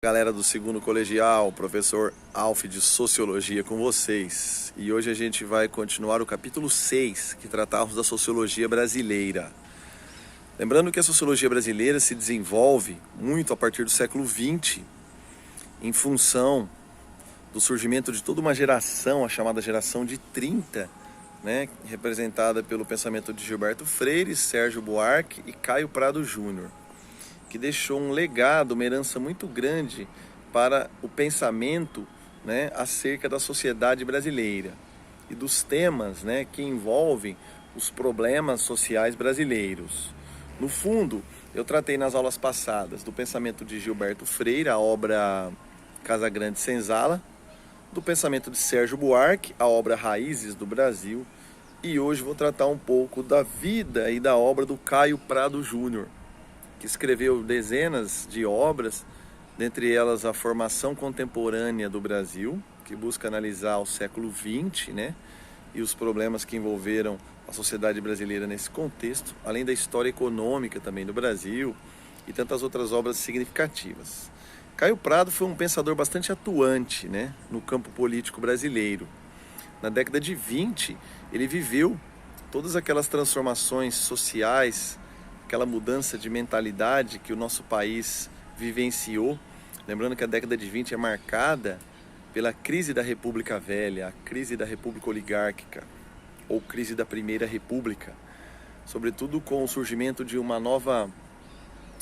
Galera do segundo colegial, professor Alf de Sociologia com vocês. E hoje a gente vai continuar o capítulo 6, que tratamos da sociologia brasileira. Lembrando que a sociologia brasileira se desenvolve muito a partir do século XX, em função do surgimento de toda uma geração, a chamada geração de 30, representada pelo pensamento de Gilberto Freire, Sérgio Buarque e Caio Prado Júnior, que deixou um legado, uma herança muito grande para o pensamento acerca da sociedade brasileira e dos temas que envolvem os problemas sociais brasileiros. No fundo, eu tratei nas aulas passadas do pensamento de Gilberto Freire, a obra Casagrande Senzala, do pensamento de Sérgio Buarque, a obra Raízes do Brasil, e hoje vou tratar um pouco da vida e da obra do Caio Prado Júnior, que escreveu dezenas de obras, dentre elas a Formação Contemporânea do Brasil, que busca analisar o século XX, e os problemas que envolveram a sociedade brasileira nesse contexto, além da história econômica também do Brasil e tantas outras obras significativas. Caio Prado foi um pensador bastante atuante, no campo político brasileiro. Na década de 20, ele viveu todas aquelas transformações sociais, aquela mudança de mentalidade que o nosso país vivenciou. Lembrando que a década de 20 é marcada pela crise da República Velha, a crise da República Oligárquica, ou crise da Primeira República, sobretudo com o surgimento de uma nova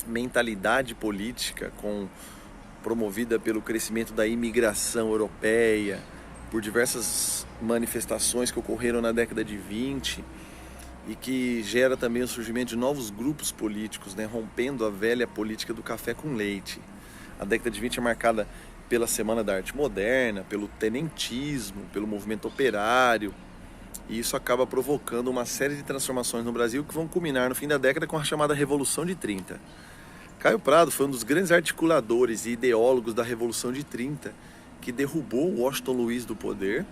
mentalidade política, promovida pelo crescimento da imigração europeia, por diversas manifestações que ocorreram na década de 20, e que gera também o surgimento de novos grupos políticos, rompendo a velha política do café com leite. A década de 20 é marcada pela Semana da Arte Moderna, pelo tenentismo, pelo movimento operário, e isso acaba provocando uma série de transformações no Brasil que vão culminar no fim da década com a chamada Revolução de 30. Caio Prado foi um dos grandes articuladores e ideólogos da Revolução de 30, que derrubou Washington Luiz do poder,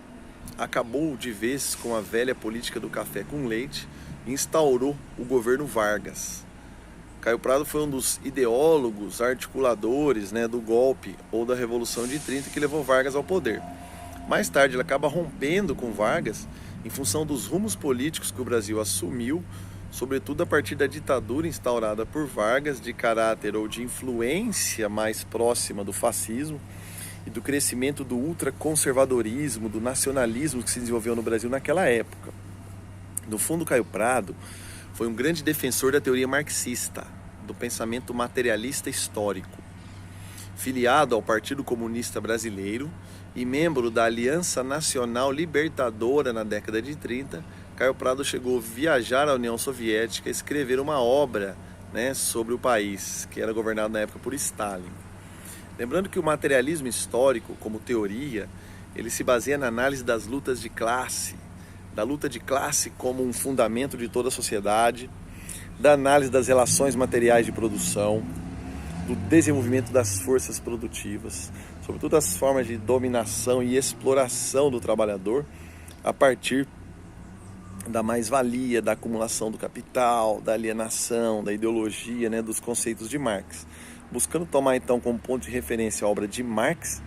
acabou de vez com a velha política do café com leite e instaurou o governo Vargas. Caio Prado foi um dos ideólogos, articuladores do golpe ou da Revolução de 30 que levou Vargas ao poder. Mais tarde ele acaba rompendo com Vargas em função dos rumos políticos que o Brasil assumiu, sobretudo a partir da ditadura instaurada por Vargas, de caráter ou de influência mais próxima do fascismo, e do crescimento do ultraconservadorismo, do nacionalismo que se desenvolveu no Brasil naquela época. No fundo, Caio Prado foi um grande defensor da teoria marxista, do pensamento materialista histórico. Filiado ao Partido Comunista Brasileiro e membro da Aliança Nacional Libertadora na década de 30, Caio Prado chegou a viajar à União Soviética e escrever uma obra sobre o país, que era governado na época por Stalin. Lembrando que o materialismo histórico, como teoria, ele se baseia na análise das lutas de classe, da luta de classe como um fundamento de toda a sociedade, da análise das relações materiais de produção, do desenvolvimento das forças produtivas, sobretudo as formas de dominação e exploração do trabalhador a partir da mais-valia, da acumulação do capital, da alienação, da ideologia, dos conceitos de Marx. Buscando tomar então como ponto de referência a obra de Marx,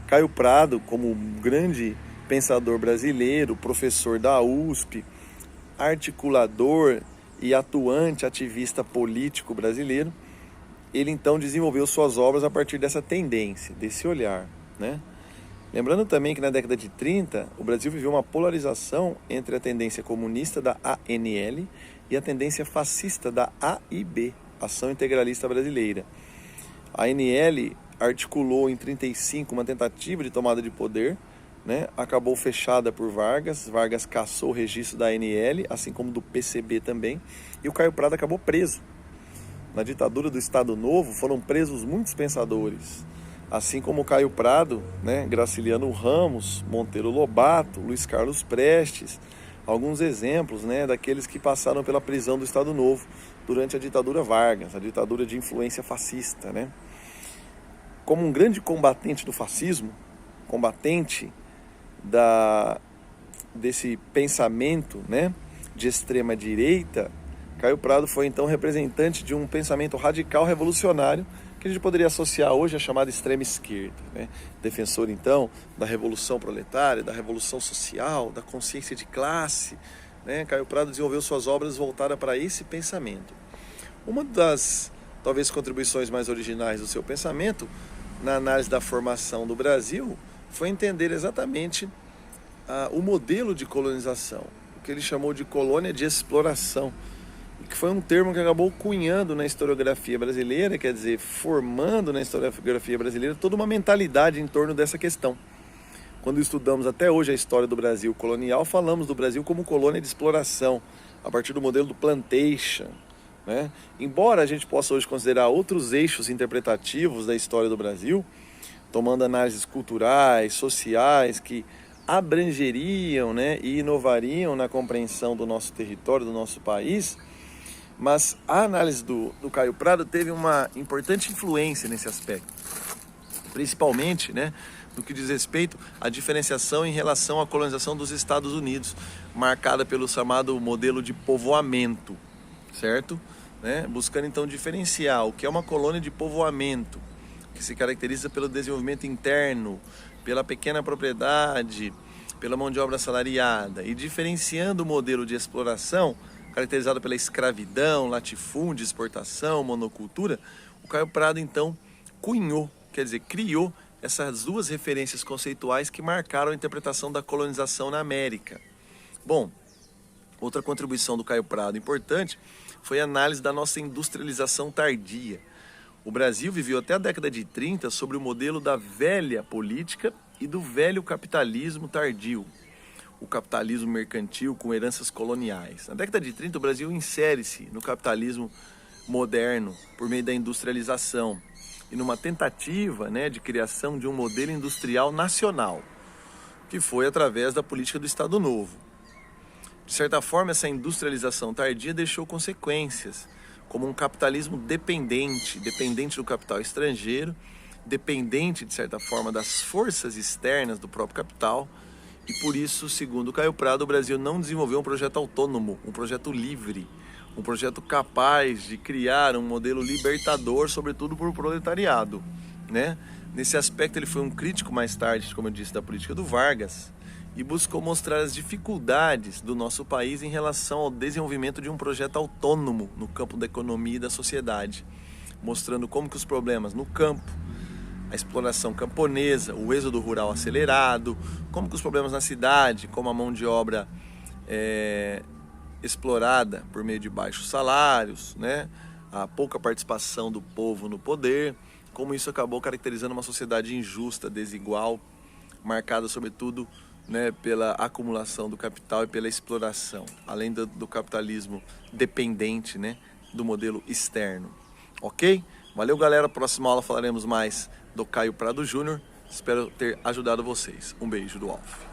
Caio Prado, como grande pensador brasileiro, professor da USP, articulador e atuante ativista político brasileiro, ele então desenvolveu suas obras a partir dessa tendência, desse olhar. Lembrando também que na década de 30, o Brasil viveu uma polarização entre a tendência comunista da ANL e a tendência fascista da AIB, Ação Integralista Brasileira. A ANL articulou em 1935 uma tentativa de tomada de poder, acabou fechada por Vargas. Vargas cassou o registro da ANL, assim como do PCB também, e o Caio Prado acabou preso. Na ditadura do Estado Novo foram presos muitos pensadores, assim como o Caio Prado, Graciliano Ramos, Monteiro Lobato, Luiz Carlos Prestes, alguns exemplos daqueles que passaram pela prisão do Estado Novo durante a ditadura Vargas, a ditadura de influência fascista. Como um grande combatente do fascismo, combatente desse pensamento de extrema direita, Caio Prado foi então representante de um pensamento radical revolucionário que a gente poderia associar hoje à chamada extrema esquerda, né? Defensor, então, da revolução proletária, da revolução social, da consciência de classe, né? Caio Prado desenvolveu suas obras voltadas para esse pensamento. Uma das, talvez, contribuições mais originais do seu pensamento, na análise da formação do Brasil, foi entender exatamente o modelo de colonização, o que ele chamou de colônia de exploração, que foi um termo que acabou cunhando na historiografia brasileira, quer dizer, formando na historiografia brasileira toda uma mentalidade em torno dessa questão. Quando estudamos até hoje a história do Brasil colonial, falamos do Brasil como colônia de exploração, a partir do modelo do plantation, né? Embora a gente possa hoje considerar outros eixos interpretativos da história do Brasil, tomando análises culturais, sociais, que abrangeriam, né, e inovariam na compreensão do nosso território, do nosso país, mas a análise do Caio Prado teve uma importante influência nesse aspecto, principalmente, né, no que diz respeito à diferenciação em relação à colonização dos Estados Unidos, marcada pelo chamado modelo de povoamento, certo? Né? Buscando então diferenciar o que é uma colônia de povoamento, que se caracteriza pelo desenvolvimento interno, pela pequena propriedade, pela mão de obra assalariada, e diferenciando o modelo de exploração, caracterizado pela escravidão, latifúndio, exportação, monocultura, o Caio Prado então cunhou, quer dizer, criou essas duas referências conceituais que marcaram a interpretação da colonização na América. Bom, outra contribuição do Caio Prado importante foi a análise da nossa industrialização tardia. O Brasil viveu até a década de 30 sobre o modelo da velha política e do velho capitalismo tardio, o capitalismo mercantil com heranças coloniais. Na década de 30, o Brasil insere-se no capitalismo moderno por meio da industrialização e numa tentativa, né, de criação de um modelo industrial nacional, que foi através da política do Estado Novo. De certa forma, essa industrialização tardia deixou consequências, como um capitalismo dependente do capital estrangeiro, dependente, de certa forma, das forças externas do próprio capital. E por isso, segundo Caio Prado, o Brasil não desenvolveu um projeto autônomo, um projeto livre, um projeto capaz de criar um modelo libertador, sobretudo para o proletariado, né? Nesse aspecto, ele foi um crítico mais tarde, como eu disse, da política do Vargas, e buscou mostrar as dificuldades do nosso país em relação ao desenvolvimento de um projeto autônomo no campo da economia e da sociedade, mostrando como que os problemas no campo, a exploração camponesa, o êxodo rural acelerado, como que os problemas na cidade, como a mão de obra explorada por meio de baixos salários, né? A pouca participação do povo no poder, como isso acabou caracterizando uma sociedade injusta, desigual, marcada sobretudo, né, pela acumulação do capital e pela exploração, além do capitalismo dependente, né, do modelo externo. Ok? Valeu, galera. Próxima aula falaremos mais do Caio Prado Júnior. Espero ter ajudado vocês. Um beijo do Alf.